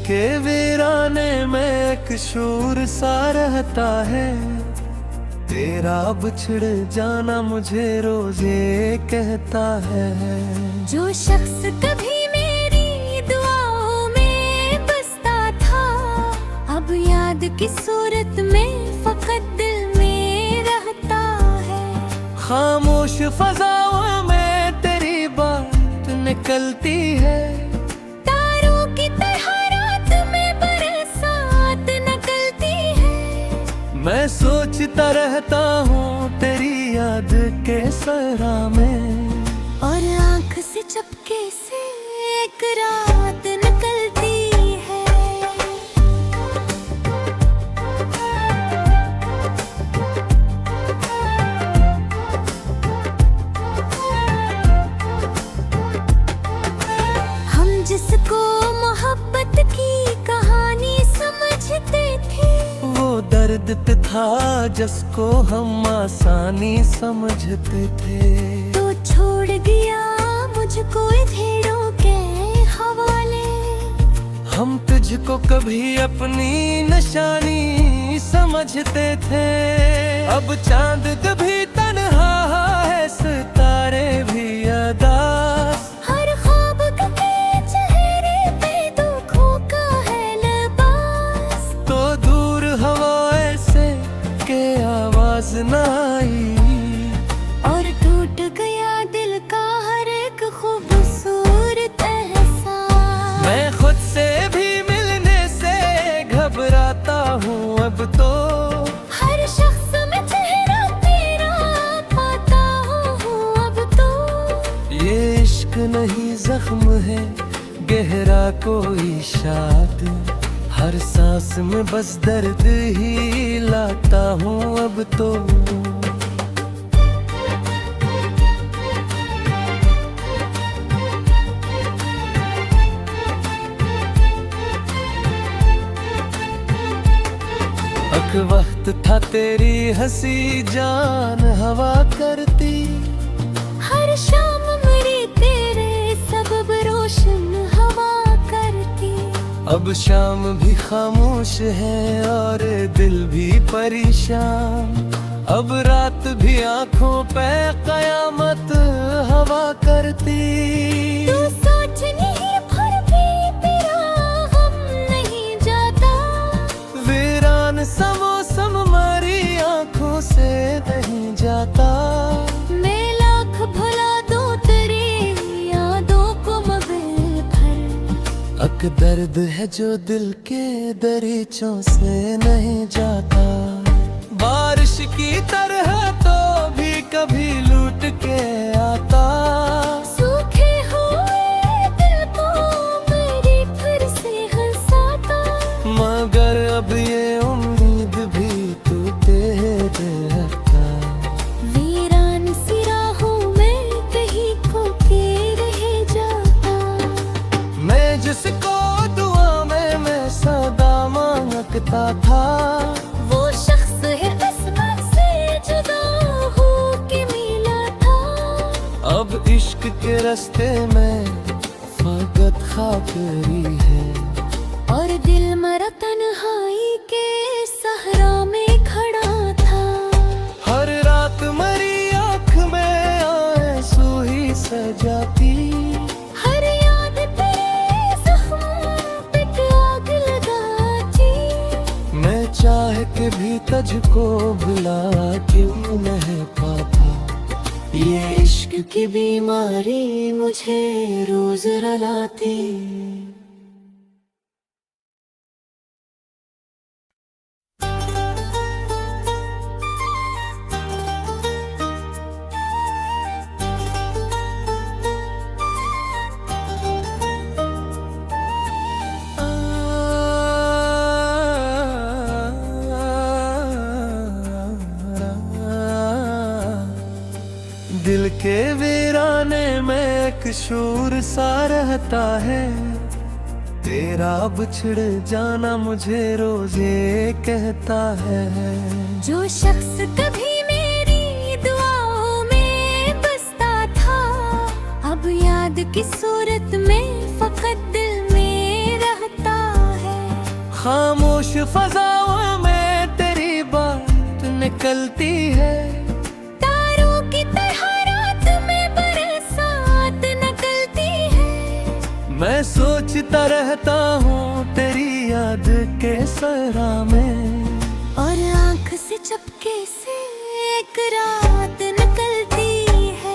के वीराने में एक शूर सा रहता है, तेरा बिछड़ जाना मुझे रोज ये कहता है। जो शख्स कभी मेरी दुआओं में बसता था, अब याद की सूरत में फकत दिल में रहता है। खामोश फजाओं में तेरी बात निकलती है, तारों की तरह रात में बरसात निकलती है। मैं सोचता रहता हूँ तेरी याद के सहरा में, और आँख से चपके से एक रात निकलती है। हम जिसको मोहब्बत की कहानी समझते थे, वो दर्द था जिसको हम आसानी समझते थे। तो छोड़ गया मुझको धेड़ों के हवाले। हम तुझको कभी अपनी निशानी समझते थे, अब चांद कभी तन्हा है, सितारे भी अदास। हर ख्वाब के चेहरे पे दुखों का है लिबास। तो दूर हवाएं से के आवाज न आई, और टूट गया दिल का हर एक खूबसूरत एहसास। मैं खुद से भी मिलने से घबराता हूँ अब तो, हर शख्स में चेहरा तेरा पाता हूँ अब तो। ये इश्क नहीं जख्म है गहरा कोई शाद, हर सांस में बस दर्द ही लाता हूँ अब तो। अक वक्त था तेरी हंसी जान हवा करती, हर शाम मेरी तेरे सबब रोशन हवा करती। अब शाम भी खामोश है और दिल भी परेशान, अब रात भी आंखों पे कयामत हवा करती। तू सोच नहीं फिर भी तेरा गम नहीं जाता, वीरान सा मौसम हमारी आंखों से नहीं जाता। मैं लाख भुला दूं तेरी यादों को मगर भर। अक दर्द है जो दिल के दरीचों से नहीं जाता, बारिश की तरह तो भी कभी लूट के आता। सूखे हुए दिल को मेरी फिर से हंसाता, मगर अब ये उम्मीद भी तू दे रहता। वीरान सी राहों में कहीं खो के रह जाता। मैं जिसको दुआ में मैं सदा मांगता था, वो शख्स है किस्मत से जुदा हो के मिला था। अब इश्क के रास्ते में फकत खाकरी है, और दिल मेरा तन्हाई के सहरा में खड़ा था। हर रात मरी आँख में आंसू ही सजाती। हर याद तेरे जख्म पे आग लगाती। मैं चाह के भी तुझको भुला क्यों नहीं पाता, ये इश्क की बीमारी मुझे रोज रुलाती। दिल के वीराने में एक शूर सा रहता है, तेरा बिछड़ जाना मुझे रोज ये कहता है। जो शख्स कभी मेरी दुआओं में बसता था, अब याद की सूरत में फकत दिल में रहता फजाओं में तेरी बात निकलती है। तारों की तरह रात में बरसात निकलती है। मैं सोचता रहता हूँ तेरी याद के सहरा में, और आँख से चुपके से एक रात निकलती है।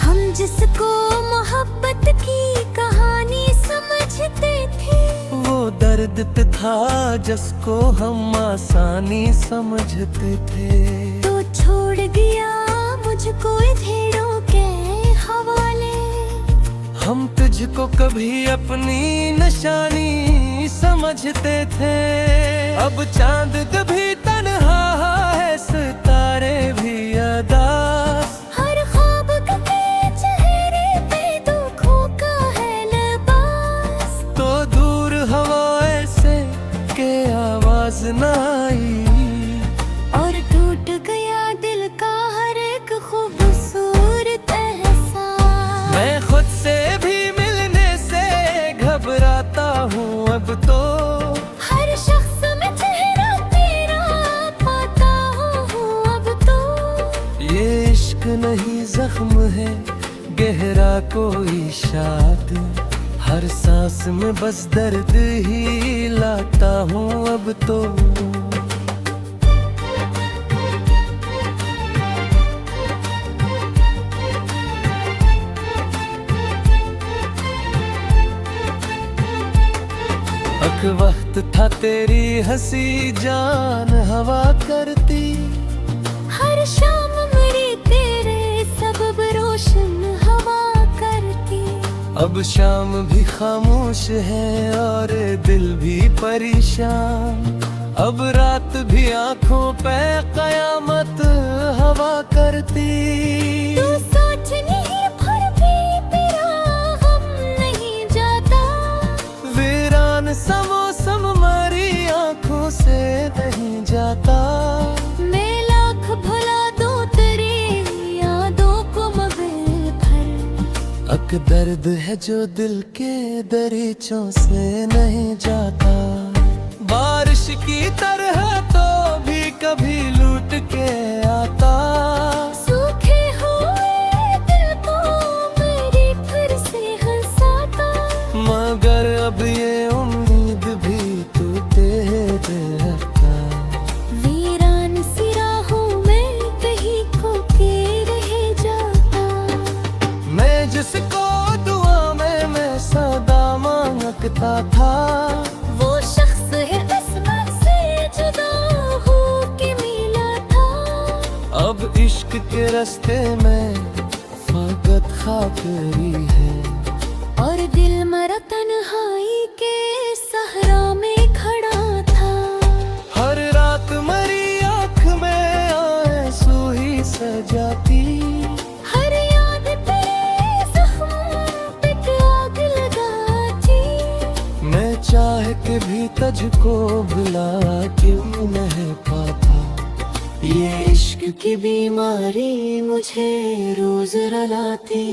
हम जिसको मोहब्बत की कहानी समझते थे, वो दर्द था जिसको हम आसानी समझते थे। तो छोड़ गया मुझको धेड़ों के हवाले। हम तुझको कभी अपनी निशानी समझते थे। अब चांद कभी तन्हा है, सितारे भी अदास। हर ख्वाब के चेहरे पे दुखों का है लिबास। तो दूर हवाएं से के आवाज न आई, और टूट गया दिल का हर एक खूबसूरत एहसास। मैं खुद से भी मिलने से घबराता हूँ अब तो। हर शख्स में चेहरा तेरा पाता हूँ अब तो। ये इश्क नहीं जख्म है गहरा कोई शाद, हर सांस में बस दर्द ही लाता हूँ अब तो। एक वक्त था तेरी हंसी जान हवा करती। हर शाम मेरी तेरे सबब रोशन हवा करती। अब शाम भी खामोश है और दिल भी परेशान। अब रात भी आंखों पे कयामत हवा करती। तू सोच नहीं फिर भी तेरा गम नहीं जाता। वीरान सा मौसम हमारी आंखों से नहीं जाता। मैं लाख भुला दूं तेरी यादों को मगर भर। अक दर्द है जो दिल के दरीचों से नहीं जाता। बारिश की तरह तो भी कभी लूट के आता। सूखे हुए दिल को मेरी फिर से हंसाता। मगर अब ये उम्मीद भी तू तेरे रखता। वीरान सी राहों में कहीं खो के रह जाता। मैं जिसको दुआ में मैं सदा मांगता था, वो शख्स है किस्मत से जुदा हो के मिला था। अब इश्क के रास्ते में फकत खाकरी है। और दिल मरा तन्हाई के सहरा में खड़ा था। हर रात मरी आँख में आंसू ही सजाती। हर याद तेरे जख्म पे आग लगाती। मैं चाह के भी तुझको भुला क्यों नहीं पाता। ये इश्क की बीमारी मुझे रोज रुलाती।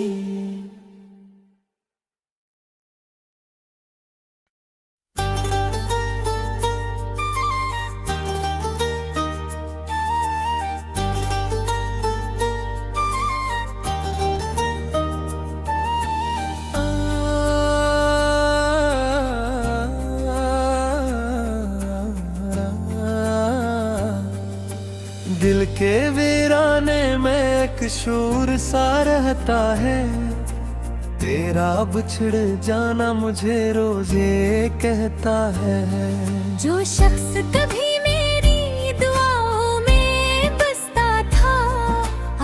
दिल के वीराने में एक शूर सा रहता है। तेरा बिछड़ जाना मुझे रोज ये कहता है। जो शख्स कभी मेरी दुआओं में बसता था,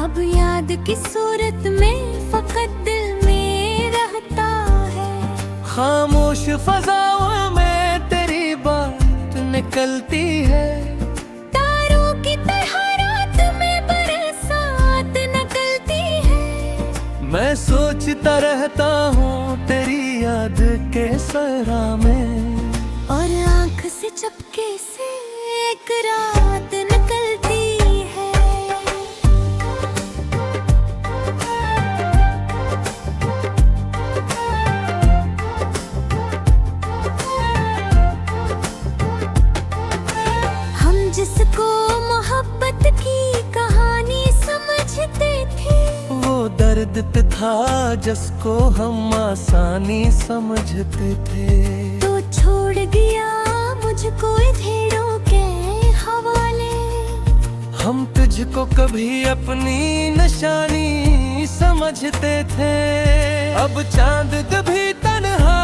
अब याद की सूरत में फकत दिल में रहता है। खामोश फजाओं में तेरी बात निकलती है। तारों की तरह रात में बरसात निकलती है। मैं सोचता रहता हूँ तेरी याद के सहरा में, और आँख से चुपके से एक रात निकलती है। दर्द था जिसको हम आसानी समझते थे। तो छोड़ गया मुझको धेड़ों के हवाले। हम तुझको कभी अपनी निशानी समझते थे। अब चांद कभी तन्हा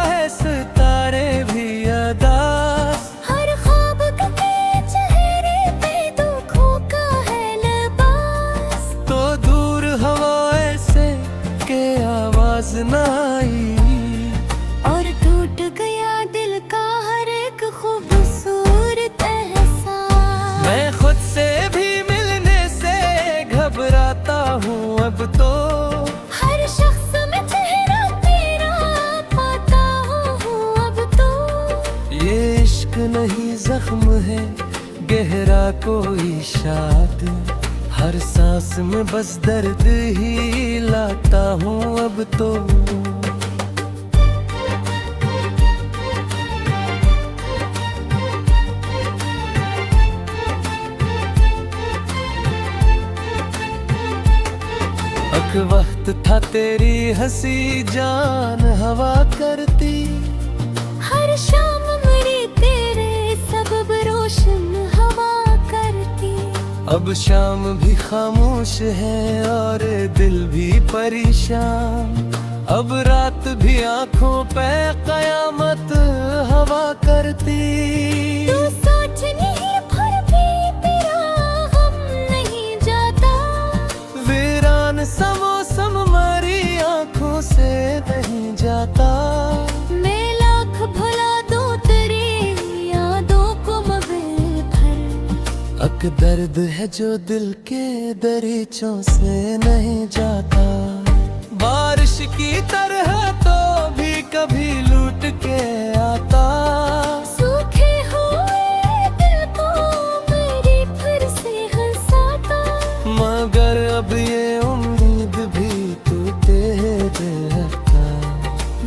है, सितारे भी अदास। हर ख्वाब के चेहरे पे दुखों का है लिबास। तो दूर हवाएं से के आवाज न आई, और टूट गया दिल का हर एक खूबसूरत एहसास। मैं खुद से भी मिलने से घबराता हूँ अब तो। हर शख्स में चेहरा तेरा पाता हूँ अब तो। ये इश्क नहीं जख्म है गहरा कोई शाद, हर सांस में बस दर्द ही लाता हूँ अब तो। एक वक्त था तेरी हंसी जान हवा करती। हर शाम मेरी तेरे सबब रोशन हवा करती। अब शाम भी खामोश है और दिल भी परेशान। अब रात भी आंखों पे कयामत हवा करती। तू सोच नहीं फिर भी तेरा गम नहीं जाता। वीरान सा मौसम हमारी आंखों से नहीं जाता। मैं लाख भुला दूं तेरी यादों को मगर भर। अक दर्द है जो दिल के दरीचों से नहीं जाता। बारिश की तरह तो भी कभी लूट के आता। सूखे हुए दिल को मेरी फिर से हंसाता। मगर अब ये उम्मीद भी तू दे देता।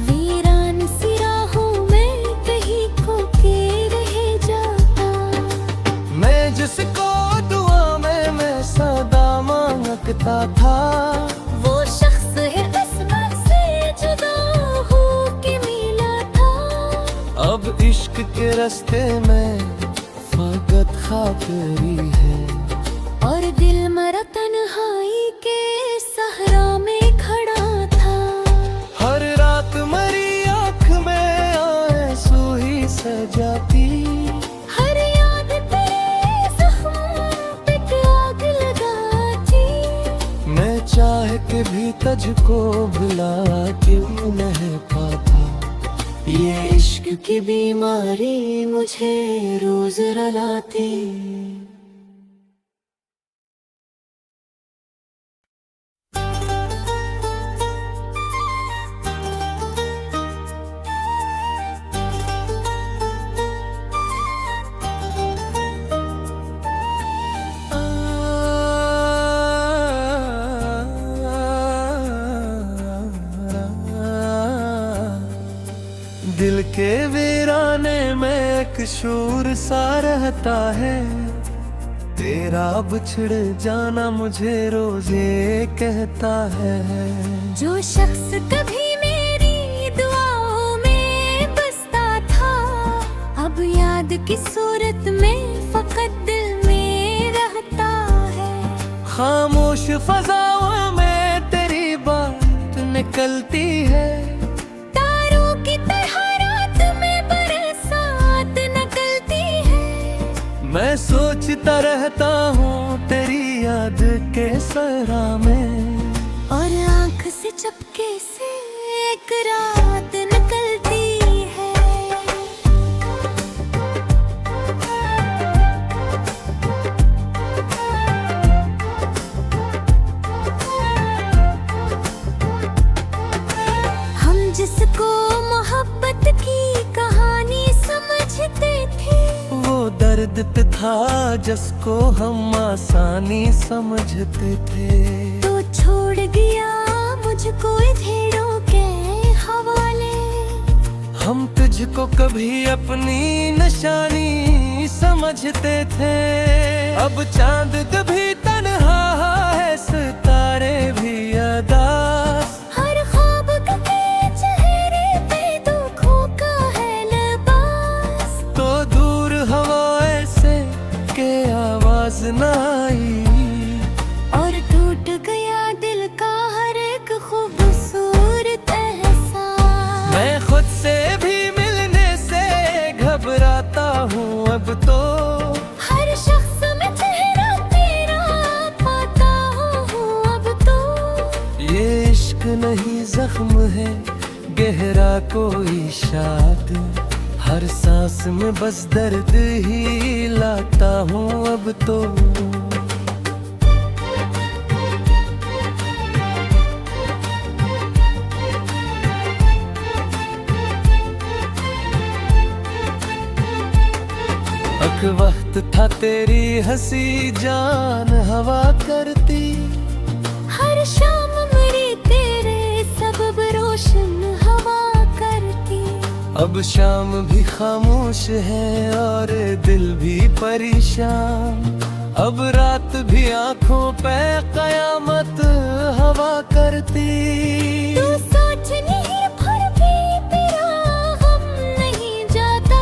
वीरान सी राहों में कहीं खो के रह जाता। मैं जिसको दुआ में मैं सदा मांगता था, वो शख्स है किस्मत से जुदा हो के मिला था। अब इश्क के रास्ते में फकत खातरी है। और दिल मेरा तन्हाई के सहरा में खड़ा था। हर रात मरी आँख में आंसू ही सजाती। हर याद तेरे जख्म पे आग लगाती। मैं चाह के भी तुझको भुला क्यों नहीं पाता। ये इश्क की बीमारी मुझे रोज रुलाती। दिल के वीराने में एक शूर सा रहता है। तेरा बिछड़ जाना मुझे रोज ये कहता है। जो शख्स कभी मेरी दुआओं में बसता था, अब याद की सूरत में फकत दिल में रहता है। खामोश फजाओं में तेरी बात निकलती है। तारों की तरह रात में बरसात निकलती है। मैं सोचता रहता हूँ तेरी याद के सहरा में। और आँख से चपके से एक रात निकलती है। हम जिसको मोहब्बत की कहानी समझते थे, वो दर्द था जिसको हम आसानी समझते थे। तो छोड़ गया मुझको धेड़ों के हवाले। हम तुझको कभी अपनी निशानी समझते थे। अब चांद कभी तन्हा है, सितारे भी अदा। गहरा कोई शाद, हर सांस में बस दर्द ही लाता हूँ अब तो। एक वक्त था तेरी हंसी जान हवा करती, हर शाम मेरी तेरे सबब रोशन हवा करती। अब शाम भी खामोश है और दिल भी परेशान, अब रात भी आंखों पे कयामत हवा करती। तू सोच नहीं फिर भी तेरा गम नहीं जाता,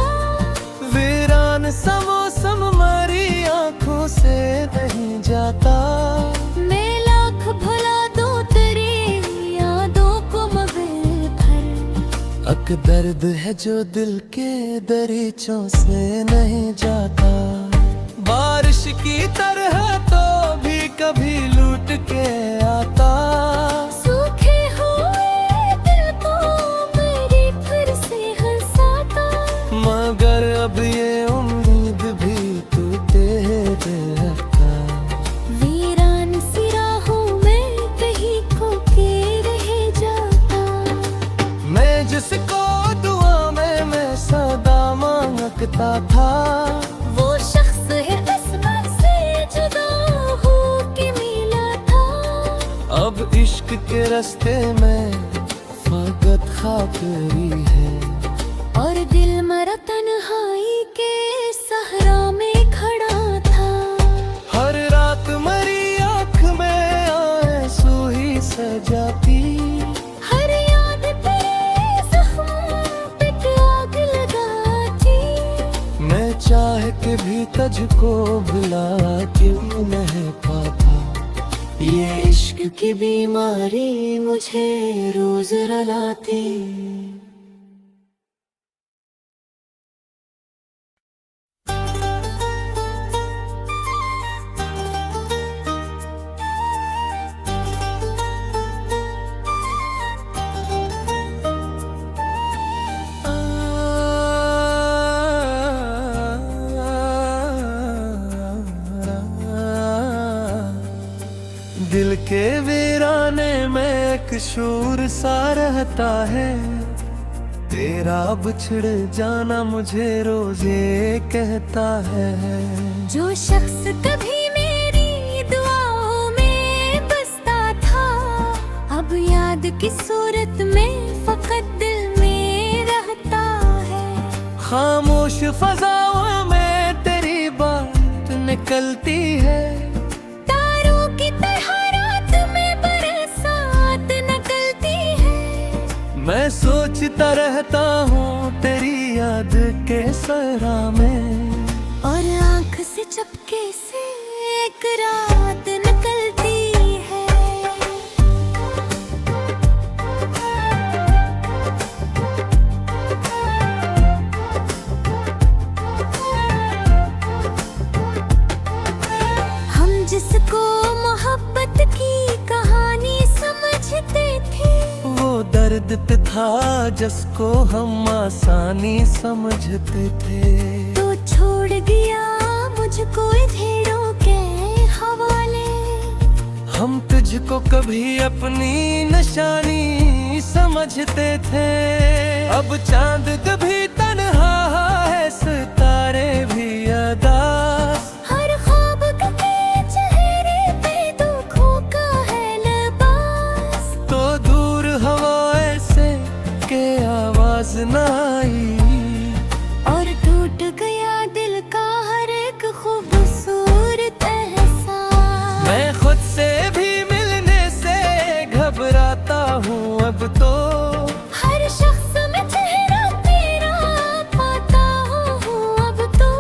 वीरान सा मौसम हमारी आंखों से नहीं जाता। मैं लाख भुला दूं तेरी यादों को मगर भर, अक दर्द है जो दिल के दरीचों से नहीं जाता। बारिश की तरह तो भी कभी लूट के आता, सूखे हुए दिल को मेरी फिर से हंसाता। मगर अब ये उम्मीद भी तू दे देता। वीरान सी राहों में कहीं खो के रह जाता। मैं जिसको दुआ में मैं सदा मांगता था, वो शख्स है किस्मत से जुदा हो के मिला था। अब इश्क के रास्ते में फकत खाकरी है, और दिल मरा तन्हाई के सहरा में खड़ा था। हर रात मरी आँख में आंसू ही सजाती। हर याद तेरे जख्म पे आग लगाती। मैं चाह के भी तुझको भुला क्यों नहीं पाता, ये इश्क की बीमारी मुझे रोज रुलाती। दिल के वीराने में एक शूर सा रहता है, तेरा बिछड़ जाना मुझे रोज ये कहता है। जो शख्स कभी मेरी दुआओं में बसता था, अब याद की सूरत में फकत दिल में रहता है। खामोश फजाओं में तेरी बात निकलती है, तारों की तरह रात में बरसात निकलती है। मैं सोचता रहता हूँ तेरी याद के सहरा में, और आँख से चपके से एक रात निकलती है। हम जिसको मोहब्बत की कहानी समझते थे, वो दर्द था जिसको हम आसानी समझते थे। तो छोड़ गया मुझको झेड़ों के हवाले। हम तुझको कभी अपनी निशानी समझते थे, अब चांद कभी तन्हा है सितारे भी अदास। हर ख्वाब के चेहरे पे दुखों का है लिबास। तो दूर हवा ऐसे के आवाज न आई, और टूट गया दिल का हर एक खूबसूरत एहसास। मैं खुद से भी मिलने से घबराता हूँ अब तो। हर शख्स में चेहरा तेरा पाता हूँ अब तो।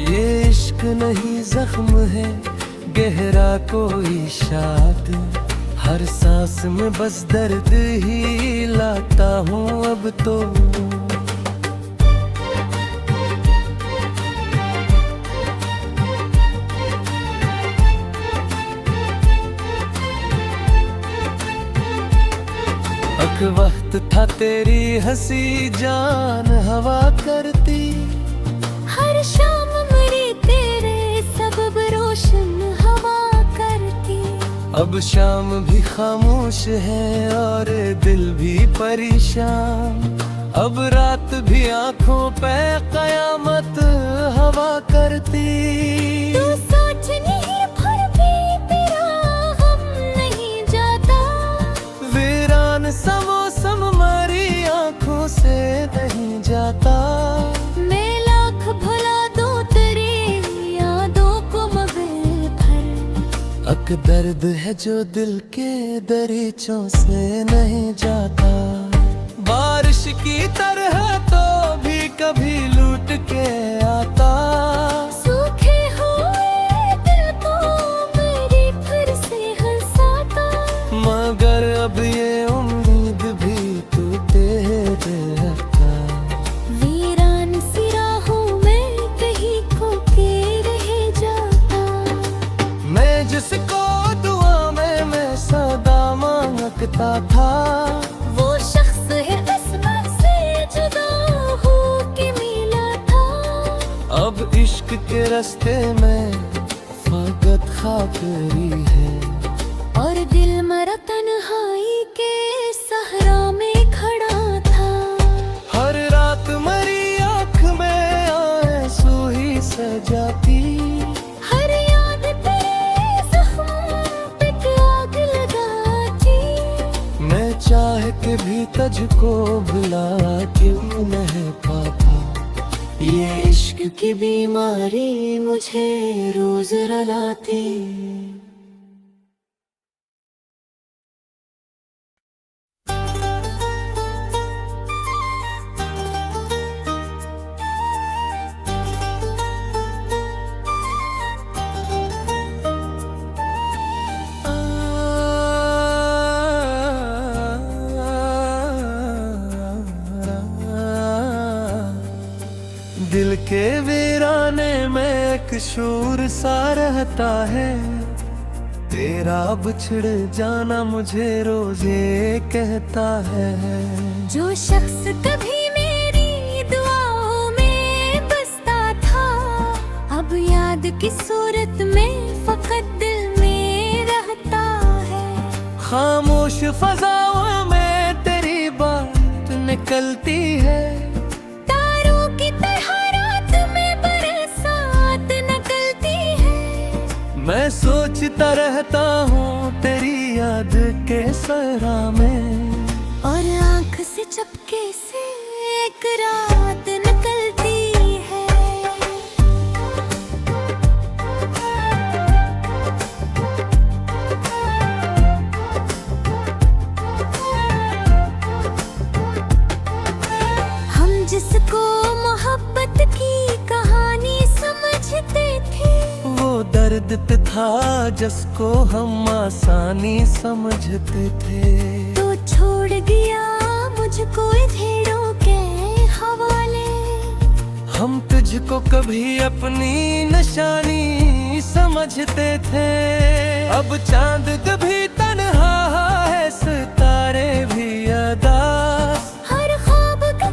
ये इश्क नहीं जख्म है गहरा कोई शाद, हर सांस में बस दर्द ही लाता हूँ अब तो। अक एक वक्त था तेरी हंसी जान हवा करती, हर शाम मेरी तेरे सबब रोशन हवा करती। अब शाम भी खामोश है और दिल भी परेशान, अब रात भी आंखों पे कयामत हवा करती। तू सोच नहीं फिर भी तेरा गम नहीं जाता, वीरान सा मौसम हमारी आंखों से नहीं जाता। मैं लाख भुला दूं तेरी यादों को मगर भर, अक दर्द है जो दिल के दरीचों से नहीं जाता। बारिश की तरह तो भी कभी लूट के आता, सूखे हुए दिल को मेरी फिर से हंसाता। मगर अब ये उम्मीद भी तू दे देता। वीरान सी राहों में कहीं खो के रह जाता। मैं जिसको दुआ में मैं सदा मांगता था, वो शख्स है किस्मत से जुदा हो के मिला था। अब इश्क के रास्ते में फकत खाकरी है, और दिल मरा तन्हाई के सहरा में खड़ा था। हर रात मरी आँख में आंसू ही सजाती। हर याद तेरे जख्म पे आग लगाती। मैं चाह के भी तुझको भुला क्यों नहीं पाता, ये इश्क की बीमारी मुझे रोज रुलाती। दिल के वीराने में एक शूर सा रहता है, तेरा बिछड़ जाना मुझे रोज ये कहता है। जो शख्स कभी मेरी दुआओं में बसता था, अब याद की सूरत में फकत दिल में रहता है। खामोश फजाओं में तेरी बात निकलती है, तारों की तरह रात में बरसात निकलती है। मैं सोचता रहता हूँ तेरी याद के सहरा में, और आँख से चपके से एक रात निकलती है। हम जिसको मोहब्बत की कहानी समझते थे, वो दर्द था जिसको हम आसानी समझते थे। तो छोड़ गया मुझको धेड़ों के हवाले। हम तुझको कभी अपनी निशानी समझते थे, अब चांद कभी तन्हा है सितारे भी अदास। हर ख्वाब के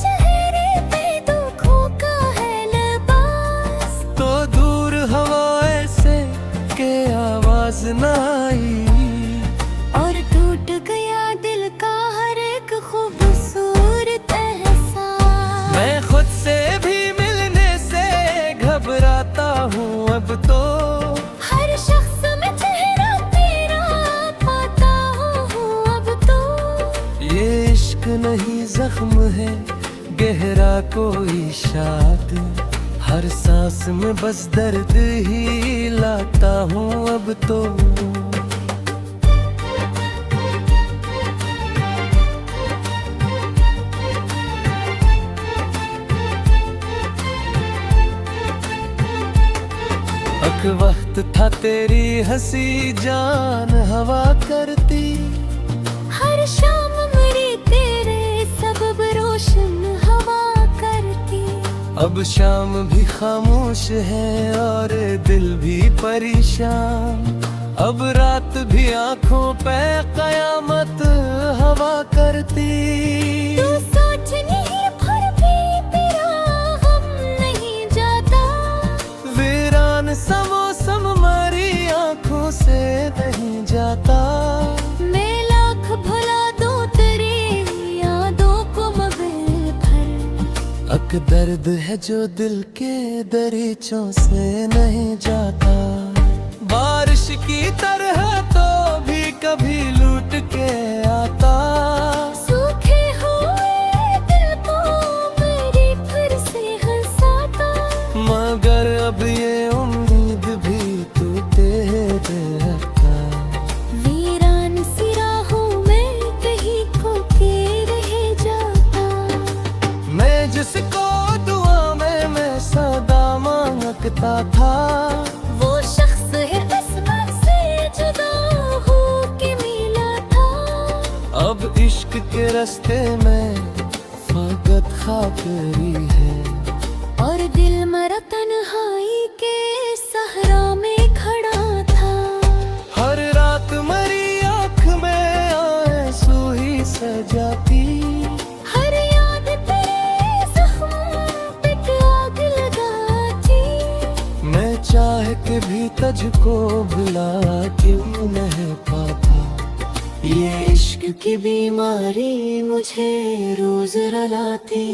चेहरे पे दुखों का है लिबास। तो दूर हवाएं से के आवाज न आई, और टूट गया दिल का हर एक खूबसूरत एहसास। मैं खुद से भी मिलने से घबराता हूँ अब तो, हर शख्स में चेहरा तेरा पाता हूँ अब तो। ये इश्क नहीं जख्म है गहरा कोई शाद, हर सांस में बस दर्द ही लाता हूँ अब तो। एक वक्त था तेरी हंसी जान हवा करती, हर शाम मेरी तेरे सबब रोशन हवा करती। अब शाम भी खामोश है और दिल भी परेशान, अब रात भी आंखों पे कयामत हवा करती। तू सोच नहीं फिर भी तेरा गम नहीं जाता। वीरान सा मौसम मरी आंखों से नहीं जाता। मैं लाख भुला दूं तेरी यादों को मगर भर। अक दर्द है जो दिल के दरीचों से नहीं जाता। बारिश की तरह तो भी कभी लूट के आता। सूखे हुए दिल को मेरी फिर से हंसाता। मगर अब ये उम्मीद भी टूटे रहता। वीरान सी राहों में कहीं खो के रह जाता। मैं जिसको दुआ में मैं सदा मांगता था। वो शख्स है किस्मत से जुदा हो के मिला था। अब इश्क के रास्ते में फकत खाकरी है। और दिल मरा तन्हाई के सहरा में खड़ा था। हर रात मरी आँख में आंसू ही सजाती। हर याद तेरे जख्म पे आग लगाती। मैं चाह के भी तुझको भुला क्यों नहीं पाता। ये इश्क की बीमारी मुझे रोज रुलाती।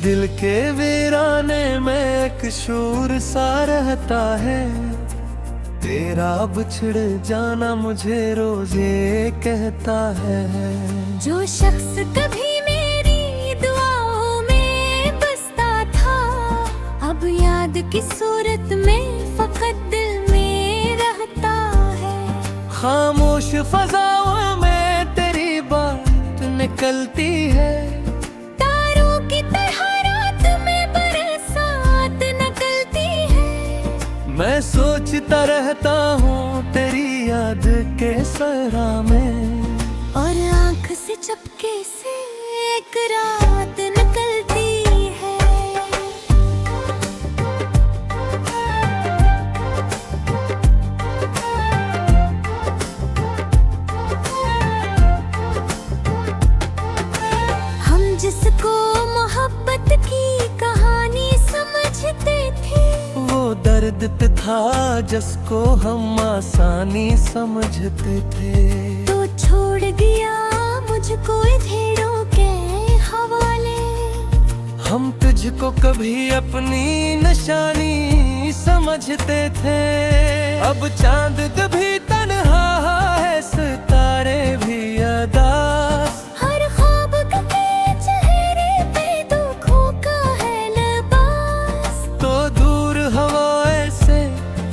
दिल के वीराने में एक शूर सा रहता है। तेरा बिछड़ जाना मुझे रोज ये कहता है। जो शख्स कभी मेरी दुआओं में बसता था, अब याद की सूरत में फकत दिल में रहता है। खामोश फजाओं में तेरी बात निकलती है। तारों की तरह रात में बरसात निकलती है। मैं सोचता रहता हूँ तेरी याद के सरा में। और आँख से चपके से एक रात निकलती है। हम जिसको मोहब्बत की कहानी समझते थे, वो दर्द था जिसको हम आसानी समझते थे। तो छोड़ गया मुझको धेड़ों के हवाले। हम तुझको कभी अपनी निशानी समझते थे। अब चांद कभी तन्हा है, सितारे भी अदास। हर ख्वाब के चेहरे पे दुखों का है लिबास। तो दूर हवाएं से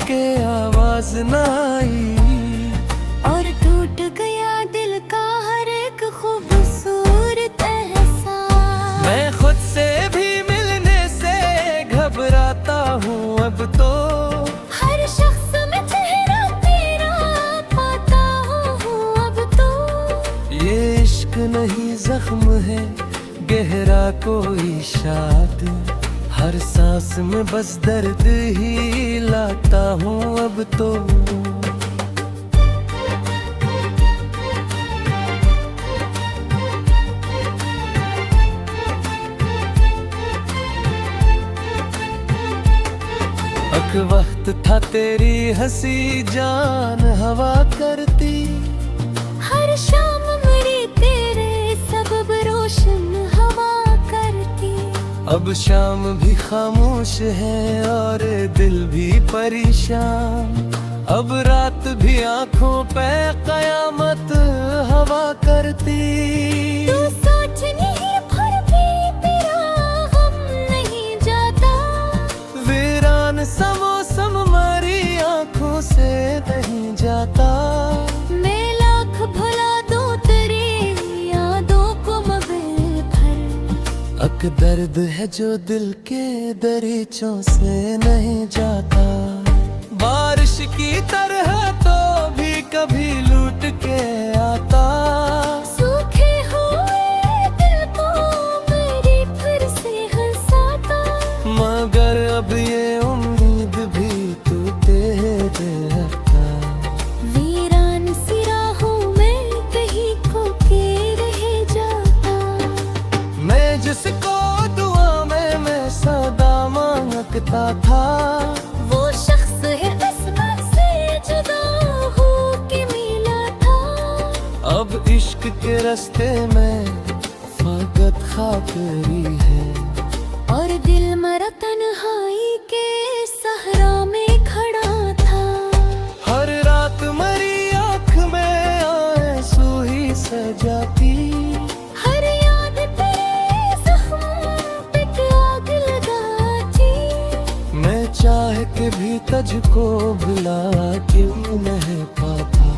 के आवाज न आई। और टूट गया दिल का हर एक खूबसूरत एहसास। मैं खुद से भी मिलने से घबराता हूँ अब तो। हर शख्स में चेहरा तेरा पाता हूँ अब तो। ये इश्क नहीं जख्म है गहरा कोई शाद। हर सांस में बस दर्द ही लाता हूँ अब तो। अक वक्त था तेरी हंसी जान हवा करती। हर शाम मेरी तेरे सबब रोशन हवा करती। अब शाम भी खामोश है और दिल भी परेशान। अब रात भी आंखों पे कयामत हवा करती। तू सोच नहीं फिर भी तेरा गम नहीं जाता। वीरान सा मौसम मरी आंखों से नहीं जाता। मैं लाख भुला दूं तेरी यादों को मगर भर। अक एक दर्द है जो दिल के दरीचों से नहीं जाता, बारिश की तरह तो भी कभी लूट के आता। सूखे हुए दिल को मेरी फिर से हंसाता, मगर अब ये उम्मीद भी टूटे रहता। वीरान सी राहों में कहीं खो के रह जाता। मैं जिसको दुआ में मैं सदा मांगता था, वो शख्स है किस्मत से जुदा हो के मिला था। अब इश्क के रास्ते में फकत खाकरी है, और दिल मरा तन्हाई के सहरा में खड़ा था। हर रात मरी आँख में आंसू ही सजाती। हर याद तेरे जख्म पे आग लगाती। मैं चाह के भी तुझको भुला क्यों नहीं पाता,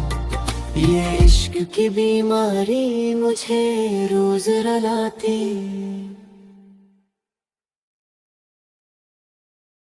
ये इश्क की बीमारी मुझे रोज रुलाती।